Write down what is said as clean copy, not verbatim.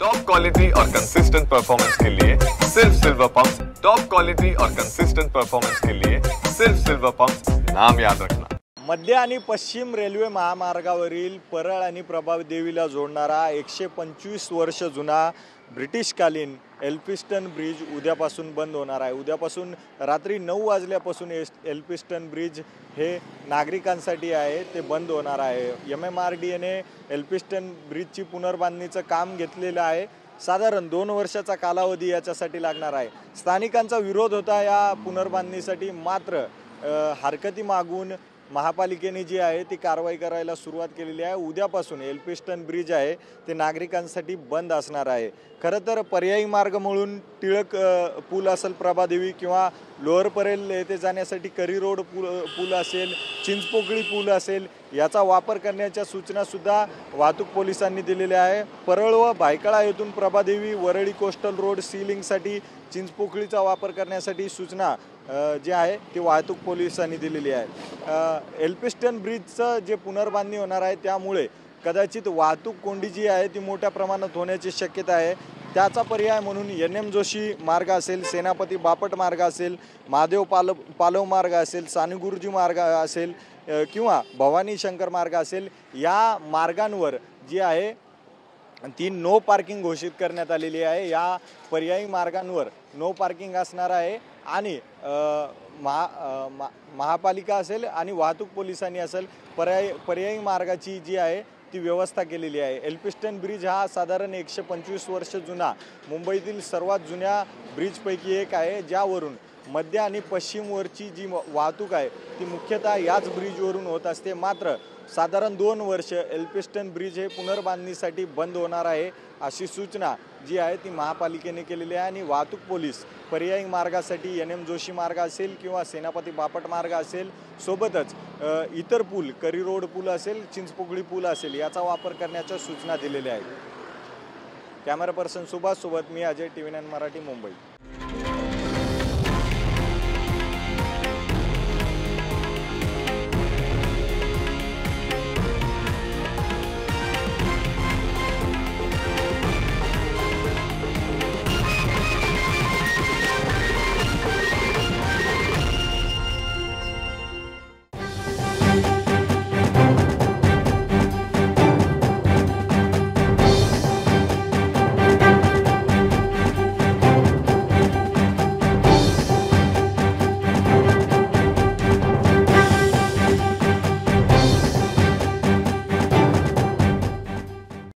Top quality और consistent performance के लिए सिर्फ सिल्वर पंप्स। टॉप क्वालिटी और कंसिस्टेंट परफॉर्मेंस के लिए सिर्फ सिल्वर पंप्स, नाम याद रखना। मध्य आणि पश्चिम रेल्वे महामार्गावरील परळ आणि प्रभादेवीला जोडणारा 125 वर्ष जुना ब्रिटिशकालीन एल्फिस्टन ब्रिज उद्यापासून बंद होणार आहे। उद्यापासून रात्री 9 वाजल्यापासून एल्फिस्टन ब्रिज हे नागरिकांसाठी आहे ते बंद होणार आहे। MMRDAने एल्फिस्टन ब्रिजची पुनर्बांधणीचं काम घेतलेलं आहे। साधारण 2 वर्षाचा कालावधी याच्यासाठी लागणार आहे। स्थानिकांचा विरोध होता या पुनर्बांधणीसाठी, मात्र हरकती मागून महापालिकेने जी आहे ती कारवाई करायला सुरुवात केलेली आहे। उद्यापासून एल्फिस्टन ब्रिज आहे ते नागरिकांसाठी बंद असणार आहे। खरं तर पर्यायी मार्ग म्हणून टिळक पूल असेल प्रभादेवी किंवा लोअर परेल येथे जाण्यासाठी करी रोड पूल असेल, चिंचपोकळी पूल असेल, याचा वापर करण्याच्या सूचना सुद्धा वाहतूक पोलिसांनी दिलेल्या आहे। परळ व भायखळा येथून प्रभादेवी वरळी कोस्टल रोड सीलिंगसाठी चिंचपोकळीचा वापर करण्यासाठी सूचना जे आहे ती वाहतूक पोलिसांनी दिलेली आहे। एल्फिस्टन ब्रिजचं जे पुनर्बांधणी होणार आहे त्यामुळे कदाचित वाहतूक कोंडी जी आहे ती मोठ्या प्रमाणात होण्याची शक्यता आहे। त्याचा पर्याय म्हणून NM जोशी मार्ग असेल, सेनापती बापट मार्ग असेल, महादेव पालव मार्ग असेल, सानेगुरुजी मार्ग असेल किंवा भवानी शंकर मार्ग असेल, या मार्गांवर जी आहे ती नो पार्किंग घोषित करण्यात आलेली आहे। या पर्यायी मार्गांवर नो पार्किंग असणार आहे आणि महापालिका असेल आणि वाहतूक पोलिसांनी असेल पर्यायी मार्गाची जी आहे ती व्यवस्था केलेली आहे। एल्फिस्टन ब्रिज हा साधारण 125 वर्ष जुना मुंबईतील सर्वात जुन्या ब्रिजपैकी एक आहे, ज्यावरून मध्य आणि पश्चिमवरची जी वाहतूक आहे ती मुख्यतः याच ब्रिजवरून होत असते। मात्र साधारण 2 वर्ष एल्फिस्टन ब्रिज हे पुनर्बांधणीसाठी बंद होणार आहे अशी सूचना जी आहे ती महापालिकेने केलेली आहे आणि वाहतूक पोलीस पर्यायी मार्गासाठी NM जोशी मार्ग असेल किंवा सेनापती बापट मार्ग असेल, सोबतच इतर पूल करी रोड पूल असेल, चिंचपोकळी पूल असेल, याचा वापर करण्याच्या सूचना दिलेल्या आहेत। कॅमेरा पर्सन सुभाष सोबत मी अजय, TV9 मराठी, मुंबई।